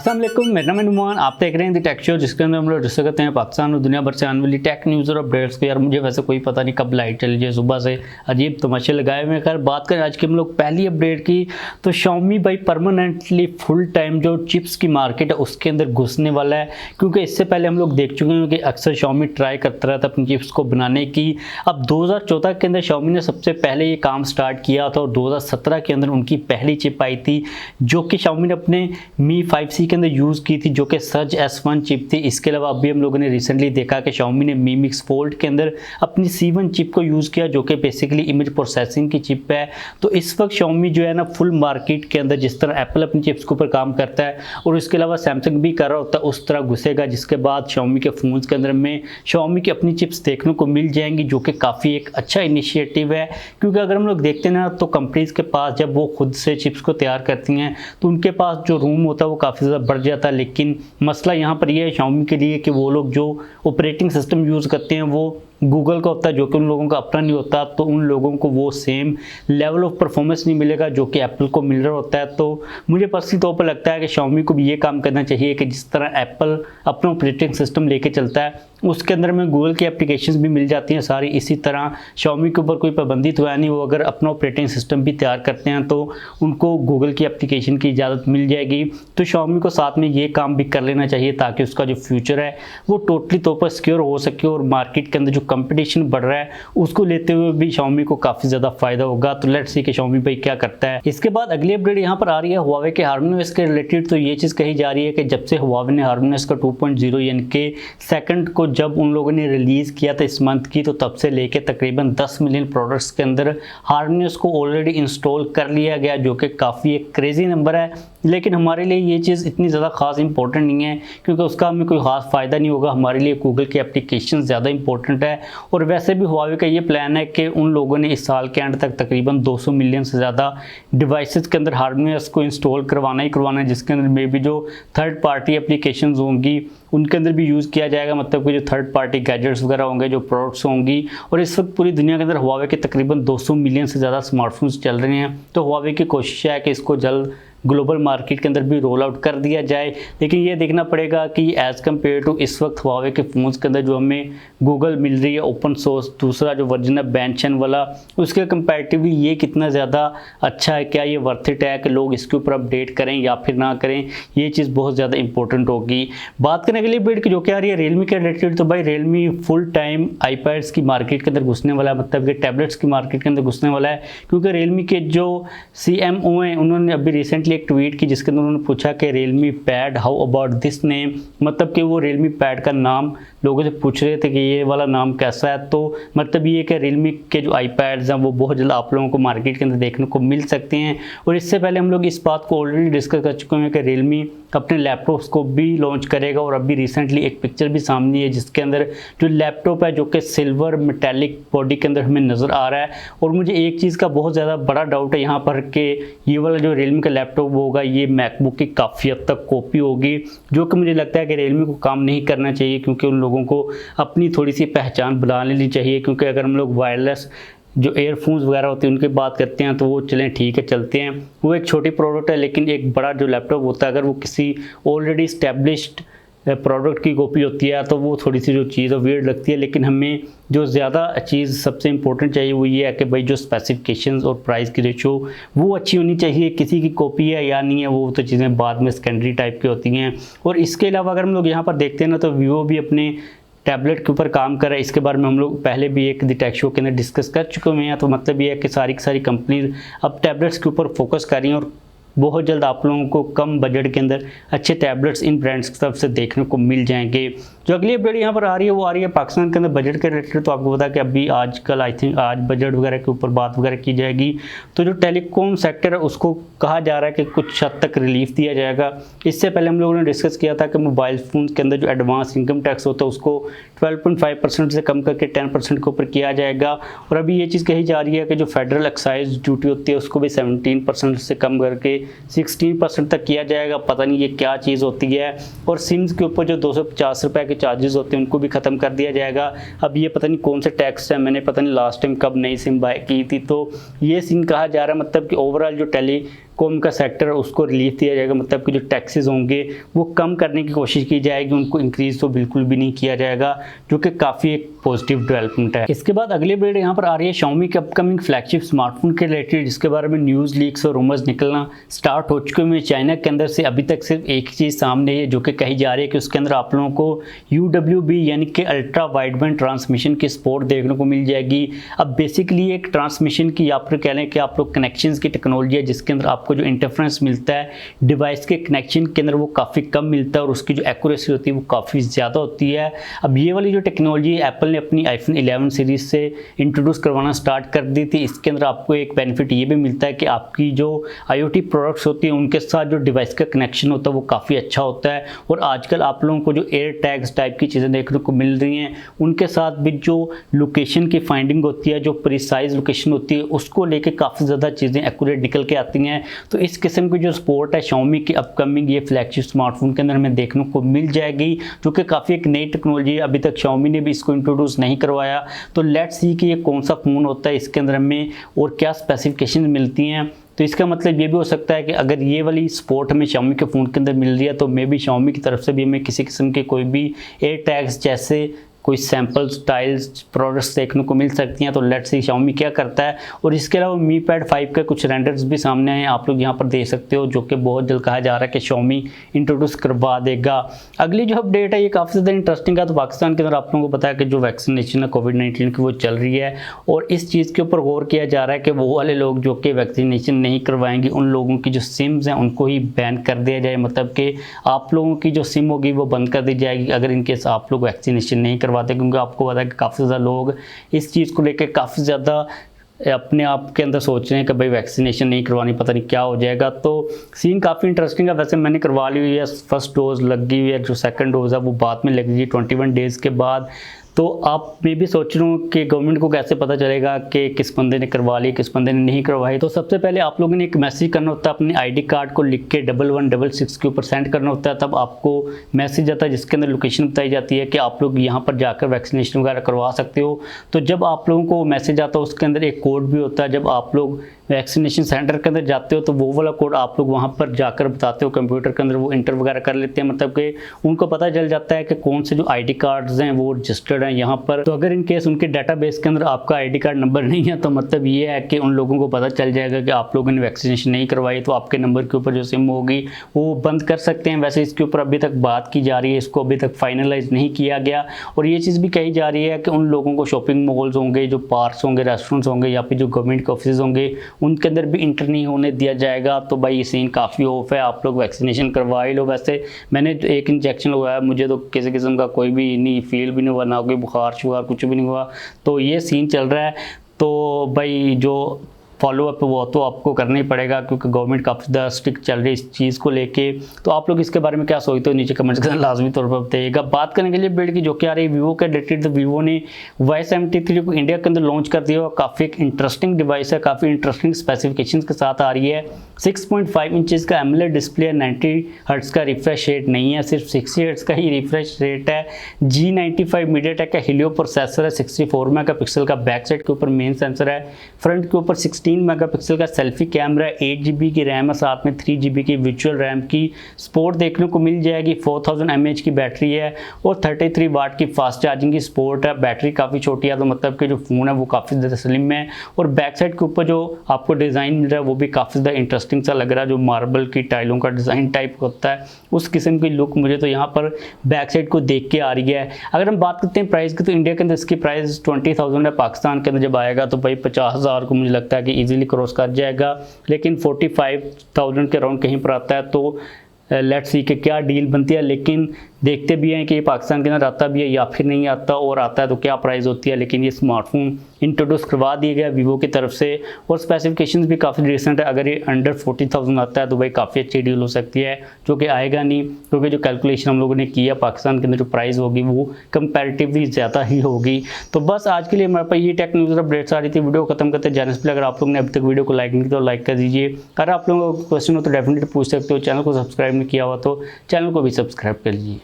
अस्सलाम वालेकुम, मेरा नाम है नुमान। आप देख रहे हैं द टेकशो, जिसके अंदर हम लोग डिस्कस करते हैं पाकिस्तान और दुनिया भर से आने वाली टेक न्यूज़ और अपडेट्स को। यार मुझे वैसे कोई पता नहीं कब लाइट चली जाए, सुबह से अजीब तमाशे लगाए हुए हैं। खैर बात करें आज की हम लोग पहली अपडेट की, तो Xiaomi भाई परमानेंटली फुल टाइम जो चिप्स की मार्केट है उसके अंदर घुसने वाला है। क्योंकि इससे पहले हम लोग देख चुके हैं कि अक्सर Xiaomi ट्राई करता रहता अपनी चिप्स को बनाने की। अब 2014 के अंदर Xiaomi ने सबसे पहले ये काम स्टार्ट किया था और 2017 के अंदर उनकी पहली चिप आई थी जो कि Xiaomi ने अपने Mi 5C के अंदर यूज़ की थी, जो कि सर्ज S1 चिप थी। इसके अलावा अभी हम लोगों ने रिसेंटली देखा कि Xiaomi ने Mi Mix Fold के अंदर अपनी C1 चिप को यूज़ किया, जो कि बेसिकली इमेज प्रोसेसिंग की चिप है। तो इस वक्त Xiaomi जो है ना फुल मार्केट के अंदर जिस तरह एप्पल अपनी चिप्स के ऊपर काम करता है और इसके अलावा सैमसंग भी कर रहा होता है उस तरह घुसेगा, जिसके बाद Xiaomi के फ़ोन्स के अंदर में Xiaomi की अपनी चिप्स देखने को मिल जाएंगी, जो कि काफ़ी एक अच्छा इनिशिएटिव है। क्योंकि अगर हम लोग देखते हैं ना तो कंपनीज़ के पास जब वो खुद से चिप्स को तैयार करती हैं तो उनके पास जो रूम होता है वो काफ़ी ज़्यादा बढ़ जाता है। लेकिन मसला यहाँ पर यह है Xiaomi के लिए कि वो लोग जो ऑपरेटिंग सिस्टम यूज़ करते हैं वो गूगल का होता है, जो कि उन लोगों का अपना नहीं होता। तो उन लोगों को वो सेम लेवल ऑफ परफॉर्मेंस नहीं मिलेगा जो कि एप्पल को मिल रहा होता है। तो मुझे पर्सनली तौर पर लगता है कि Xiaomi को भी ये काम करना चाहिए कि जिस तरह एप्पल अपना ऑपरेटिंग सिस्टम लेके चलता है उसके अंदर में गूगल की एप्लीकेशंस भी मिल जाती हैं सारी, इसी तरह Xiaomi के ऊपर कोई पाबंदी तो है नहीं। वो अगर अपना ऑपरेटिंग सिस्टम भी तैयार करते हैं तो उनको गूगल की एप्लीकेशन की इजाज़त मिल जाएगी। तो Xiaomi को साथ में ये काम भी कर लेना चाहिए ताकि उसका जो फ्यूचर है वो टोटली तौर पर सिक्योर हो सके और मार्केट के अंदर जो कंपटीशन बढ़ रहा है उसको लेते हुए भी Xiaomi को काफ़ी ज़्यादा फायदा होगा। तो लेट्स सी कि Xiaomi भाई क्या करता है। इसके बाद अगली अपडेट यहाँ पर आ रही है Huawei के HarmonyOS के रिलेटेड। तो ये चीज़ कही जा रही है कि जब से Huawei ने HarmonyOS का 2.0 यानी कि सेकंड को जब उन लोगों ने रिलीज़ किया था इस मंथ की, तो तब से लेके तकरीबन 10 मिलियन प्रोडक्ट्स के अंदर HarmonyOS को ऑलरेडी इंस्टॉल कर लिया गया, जो कि काफ़ी एक क्रेजी नंबर है। लेकिन हमारे लिए ये चीज़ इतनी ज़्यादा खास इंपॉर्टेंट नहीं है क्योंकि उसका हमें कोई खास फ़ायदा नहीं होगा। हमारे लिए गूगल की एप्लीकेशन ज़्यादा इंपॉर्टेंट है। और वैसे भी Huawei का ये प्लान है कि उन लोगों ने इस साल के एंड तक तकरीबन 200 मिलियन से ज़्यादा डिवाइसेस के अंदर HarmonyOS को इंस्टॉल करवाना ही करवाना है, जिसके अंदर मे बी जो थर्ड पार्टी एप्लीकेशंस होंगी उनके अंदर भी यूज़ किया जाएगा। मतलब कि जो थर्ड पार्टी गैजेट्स वगैरह होंगे, जो प्रोडक्ट्स होंगी। और इस वक्त पूरी दुनिया के अंदर Huawei के तकरीबन 200 मिलियन से ज़्यादा स्मार्टफोन्स चल रहे हैं। तो Huawei की कोशिश है कि इसको जल्द ग्लोबल मार्केट के अंदर भी रोल आउट कर दिया जाए। लेकिन ये देखना पड़ेगा कि एज़ कम्पेयर टू इस वक्त Huawei के फ़ोन्स के अंदर जो हमें गूगल मिल रही है ओपन सोर्स, दूसरा जो वर्जन है बेंचन वाला, उसके कंपैरेटिवली ये कितना ज़्यादा अच्छा है, क्या ये वर्थ इट है कि लोग इसके ऊपर अपडेट करें या फिर ना करें, ये चीज़ बहुत ज़्यादा इंपॉर्टेंट होगी। बात करने के लिए अपडेट की जो क्या आ रही है Realme के रिलेटेड, तो भाई Realme फुल टाइम आईपैड्स की मार्केट के अंदर घुसने वाला है, मतलब कि टैबलेट्स की मार्केट के अंदर घुसने वाला है। क्योंकि Realme के जो CMO हैं उन्होंने अभी रिसेंटली एक ट्वीट की जिसके अंदर उन्होंने पूछा कि Realme pad how about this name, मतलब कि वो Realme पैड का नाम लोगों से पूछ रहे थे कि ये वाला नाम कैसा है। तो मतलब ये कि Realme के जो आईपैड्स हैं वो बहुत जल्द आप लोगों को मार्केट के अंदर देखने को मिल सकते हैं। और इससे पहले हम लोग इस बात को ऑलरेडी डिस्कस कर चुके हैं कि Realme अपने लैपटॉप्स को भी लॉन्च करेगा। और अभी रिसेंटली एक पिक्चर भी सामने है जिसके अंदर जो लैपटॉप है जो कि सिल्वर मेटेलिक बॉडी के अंदर हमें नज़र आ रहा है। और मुझे एक चीज़ का बहुत ज़्यादा बड़ा डाउट है यहाँ पर कि ये वाला जो Realme का लैपटॉप होगा ये मैकबुक की काफ़ी हद तक कॉपी होगी, जो कि मुझे लगता है कि Realme को काम नहीं करना चाहिए क्योंकि उन लोगों को अपनी थोड़ी सी पहचान बना लेनी चाहिए। क्योंकि अगर हम लोग वायरलेस जो एयरफोन्स वगैरह होते हैं उनकी बात करते हैं तो वो चलें ठीक है चलते हैं, वो एक छोटी प्रोडक्ट है। लेकिन एक बड़ा जो लैपटॉप होता है अगर वो किसी ऑलरेडी इस्टेब्लिश्ड प्रोडक्ट की कॉपी होती है तो वो थोड़ी सी जो चीज़ है वियर्ड लगती है। लेकिन हमें जो ज़्यादा चीज़ सबसे इंपॉर्टेंट चाहिए वो ये है कि भाई जो स्पेसिफिकेशंस और प्राइस की रेशो वो अच्छी होनी चाहिए। किसी की कॉपी है या नहीं है वो तो चीज़ें बाद में सेकेंडरी टाइप की होती हैं। और इसके अलावा अगर हम लोग यहाँ पर देखते हैं ना तो ViVO भी अपने टैबलेट के ऊपर काम कर रहा है। इसके बारे में हम लोग पहले भी एक द टेक शो के अंदर डिस्कस कर चुके हुए हैं। तो मतलब ये है कि सारी की सारी कंपनीज अब टैबलेट्स के ऊपर फोकस कर रही हैं और बहुत जल्द आप लोगों को कम बजट के अंदर अच्छे टैबलेट्स इन ब्रांड्स की तरफ से देखने को मिल जाएंगे। जो अगली अपडेट यहाँ पर आ रही है वो आ रही है पाकिस्तान के अंदर बजट के रिलेटेड। तो आपको पता है कि अभी आजकल आई थिंक आज बजट वगैरह के ऊपर बात वगैरह की जाएगी। तो जो टेलीकॉम सेक्टर है उसको कहा जा रहा है कि कुछ हद तक रिलीफ दिया जाएगा। इससे पहले हम लोगों ने डिस्कस किया था कि मोबाइल फ़ोन के अंदर जो एडवांस इनकम टैक्स होता है उसको 12.5% से कम करके 10% के ऊपर किया जाएगा। और अभी ये चीज़ कही जा रही है कि जो फेडरल एक्साइज ड्यूटी होती है उसको भी 17% से कम करके 16% तक किया जाएगा। पता नहीं ये क्या चीज़ होती है। और सिम्स के ऊपर जो 250 रुपये के चार्जेस होते हैं उनको भी ख़त्म कर दिया जाएगा। अब ये पता नहीं कौन से टैक्स है, मैंने पता नहीं लास्ट टाइम कब नई सिम बाय की थी। तो ये सिम कहा जा रहा है मतलब कि ओवरऑल जो कॉम का सेक्टर है उसको रिलीफ दिया जाएगा, मतलब कि जो टैक्सेस होंगे वो कम करने की कोशिश की जाएगी, उनको इंक्रीज तो बिल्कुल भी नहीं किया जाएगा, जो कि काफ़ी एक पॉजिटिव डेवलपमेंट है। इसके बाद अगली अपडेट यहाँ पर आ रही है Xiaomi के अपकमिंग फ्लैगशिप स्मार्टफोन के रिलेटेड, जिसके बारे में न्यूज़ लीक्स और रूमर्स निकलना स्टार्ट हो चुके हैं। चाइना के अंदर से अभी तक सिर्फ एक ही चीज़ सामने है, जो कि कही जा रही है कि उसके अंदर आप लोगों को UWB यानी कि अल्ट्रा वाइडबैंड ट्रांसमिशन की सपोर्ट देखने को मिल जाएगी। अब बेसिकली एक ट्रांसमिशन की आप लोग कह लें कि आप लोग कनेक्शंस की टेक्नोलॉजी है, जिसके अंदर आपको जो इंटरफ्रेंस मिलता है डिवाइस के कनेक्शन के अंदर वो काफ़ी कम मिलता है और उसकी जो एक्यूरेसी होती है वो काफ़ी ज़्यादा होती है। अब ये वाली जो टेक्नोलॉजी एप्पल ने अपनी iPhone 11 सीरीज से इंट्रोड्यूस करवाना स्टार्ट कर दी थी। इसके अंदर आपको एक बेनिफिट ये भी मिलता है कि आपकी जो IoT प्रोडक्ट्स होती हैं उनके साथ जो डिवाइस का कनेक्शन होता है वो काफ़ी अच्छा होता है। और आजकल आप लोगों को जो एयर टैग्स टाइप की चीज़ें देखने को मिल रही हैं, उनके साथ भी जो लोकेशन की फाइंडिंग होती है, जो प्रिसाइज लोकेशन होती है, उसको लेके काफ़ी ज़्यादा चीज़ें एक्यूरेट निकल के आती हैं। तो इस किस्म की जो सपोर्ट है Xiaomi की अपकमिंग ये फ्लैगशिप स्मार्टफोन के अंदर हमें देखने को मिल जाएगी, जो कि काफ़ी एक नई टेक्नोलॉजी है। अभी तक Xiaomi ने भी इसको इंट्रोड्यूस नहीं करवाया। तो लेट्स सी कि ये कौन सा फ़ोन होता है, इसके अंदर हमें और क्या स्पेसिफिकेशन मिलती हैं। तो इसका मतलब ये भी हो सकता है कि अगर ये वाली सपोर्ट हमें Xiaomi के फ़ोन के अंदर मिल रही है तो मे बी Xiaomi की तरफ से भी हमें किसी किस्म के कोई भी एयर टैग्स जैसे कोई सैम्पल स्टाइल्स प्रोडक्ट्स देखने को मिल सकती हैं। तो लेट्स सी Xiaomi क्या करता है। और इसके अलावा Mi Pad 5 के कुछ रेंडर्स भी सामने आए हैं, आप लोग यहाँ पर देख सकते हो, जो कि बहुत जल्द कहा जा रहा है कि Xiaomi इंट्रोड्यूस करवा देगा। अगली जो अपडेट है ये काफ़ी ज़्यादा इंटरेस्टिंग है। तो पाकिस्तान के अंदर आप लोगों को पता है कि जो वैक्सीनेशन है कोविड-19 की वो चल रही है और इस चीज़ के ऊपर गौर किया जा रहा है कि वो वाले लोग जो कि वैक्सीनेशन नहीं करवाएंगे उन लोगों की जो सिम्स हैं उनको ही बैन कर दिया जाए, मतलब कि आप लोगों की जो सिम होगी वो बंद कर दी जाएगी अगर इनकेस आप लोग वैक्सीनेशन नहीं करवाते। क्योंकि आपको पता है कि काफ़ी ज़्यादा लोग इस चीज़ को लेकर काफ़ी ज़्यादा अपने आप के अंदर सोच रहे हैं कि भाई वैक्सीनेशन नहीं करवानी, पता नहीं क्या हो जाएगा। तो सीन काफ़ी इंटरेस्टिंग है। वैसे मैंने करवा ली हुई है, फर्स्ट डोज लग गई हुई है, जो सेकंड डोज है वो बाद में लगेगी 21 डेज़ के बाद। तो आप मैं भी सोच रहा हूँ कि गवर्नमेंट को कैसे पता चलेगा कि किस बंदे ने करवा ली किस बंदे ने नहीं करवाई। तो सबसे पहले आप लोगों ने एक मैसेज करना होता है, अपने ID कार्ड को लिख के 1166 के ऊपर सेंड करना होता है, तब आपको मैसेज आता है जिसके अंदर लोकेशन बताई जाती है कि आप लोग यहाँ पर जाकर वैक्सीनेशन वगैरह करवा सकते हो। तो जब आप लोगों को मैसेज आता है उसके अंदर एक कोड भी होता है। जब आप लोग वैक्सीनेशन सेंटर के अंदर जाते हो तो वो वाला कोड आप लोग वहाँ पर जाकर बताते हो, कंप्यूटर के अंदर वो इंटर वगैरह कर लेते हैं, मतलब कि उनको पता चल जाता है कि कौन से जो ID कार्ड्स हैं वो रजिस्टर्ड हैं यहाँ पर। तो अगर इन केस उनके डाटाबेस के अंदर आपका ID कार्ड नंबर नहीं है तो मतलब ये है कि उन लोगों को पता चल जाएगा कि आप लोगों ने वैक्सीनेशन नहीं करवाई, तो आपके नंबर के ऊपर जो सिम होगी वो बंद कर सकते हैं। वैसे इसके ऊपर अभी तक बात की जा रही है, इसको अभी तक फाइनलाइज नहीं किया गया। और ये चीज़ भी कही जा रही है कि उन लोगों को शॉपिंग मॉल्स होंगे, जो पार्क्स होंगे, रेस्टोरेंट्स होंगे या फिर जो गवर्नमेंट के ऑफिस होंगे उनके अंदर भी इंटर नहीं होने दिया जाएगा। तो भाई ये सीन काफ़ी ऑफ है, आप लोग वैक्सीनेशन करवा ही लो। वैसे मैंने एक इंजेक्शन लगवाया, मुझे तो किसी किस्म का कोई भी नहीं फील भी नहीं हुआ, ना कोई बुखार शुगर कुछ भी नहीं हुआ। तो ये सीन चल रहा है। तो भाई जो फॉलो अप वो तो आपको करना ही पड़ेगा क्योंकि गवर्नमेंट काफ़ी ज़्यादा स्ट्रिक्ट चल रही है इस चीज़ को लेके। तो आप लोग इसके बारे में क्या सोचते हो नीचे कमेंट्स के अंदर लाजमी तौर पर बताइएगा। बात करने के लिए बिल्ड की जो कि आ रही है वीवो के रिलेटेड, तो वीवो ने Y73 को इंडिया के अंदर लॉन्च कर दिया और काफ़ी एक इंटरेस्टिंग डिवाइस है, काफ़ी इंटरेस्टिंग स्पेसिफिकेशन के साथ आ रही है। 6.5 इंचज़ का एमोलेड डिस्प्ले है, 90 हर्ट्ज़ का रिफ्रेश रेट नहीं है, सिर्फ 60 हर्ट्ज़ का ही रिफ्रेश रेट है। G95 मीडियाटेक का हीलियो प्रोसेसर है, 64 मेगापिक्सल का बैक साइड के ऊपर मेन सेंसर है, फ्रंट के ऊपर 16 मेगापिक्सल का सेल्फी कैमरा, 8 GB की रैम है, साथ में 3 GB की वर्चुअल रैम की सपोर्ट देखने को मिल जाएगी। 4000 mAh की बैटरी है और 33 वाट की फास्ट चार्जिंग की सपोर्ट है। बैटरी काफ़ी छोटी है, तो मतलब कि जो फ़ोन है वो काफ़ी ज़्यादा स्लिम है। और बैक साइड के ऊपर जो आपको डिज़ाइन मिल रहा है वो भी काफ़ी ज़्यादा इंटरेस्टिंग सा लग रहा है, जो मार्बल की टाइलों का डिज़ाइन टाइप होता है उस किस्म की लुक मुझे तो यहाँ पर बैक साइड को देख के आ रही है। अगर हम बात करते हैं प्राइस की, तो इंडिया के अंदर इसकी प्राइस 20,000 है, पाकिस्तान के अंदर जब आएगा तो भाई 50,000 को मुझे लगता है कि ईजिली क्रॉस कर जाएगा, लेकिन 45,000 के राउंड कहीं पर आता है। तो लेट्स सी कि क्या डील बनती है, लेकिन देखते भी हैं कि ये पाकिस्तान के अंदर आता भी है या फिर नहीं आता, और आता है तो क्या प्राइस होती है। लेकिन ये स्मार्टफोन इंट्रोड्यूस करवा दिया गया वीवो की तरफ से और स्पेसिफिकेशंस भी काफ़ी डिसेंट है। अगर ये अंडर 40,000 आता है तो भाई काफ़ी अच्छी डील हो सकती है, जो कि आएगा नहीं क्योंकि जो कैलकुलेशन हम लोगों ने किया पाकिस्तान के अंदर जो प्राइस होगी वो कंपैरेटिवली ज़्यादा ही होगी। तो बस आज के लिए हमारे पास ये टेक न्यूज़ अपडेट्स आ रही थी। वीडियो खत्म करते हैं जाने से पहले अगर आप लोगों ने अभी तक वीडियो को लाइक नहीं किया तो लाइक कर दीजिए। अगर आप लोगों को क्वेश्चन हो तो डेफिनेटली पूछ सकते हो। चैनल को सब्सक्राइब नहीं किया हुआ तो चैनल को भी सब्सक्राइब कर लीजिए।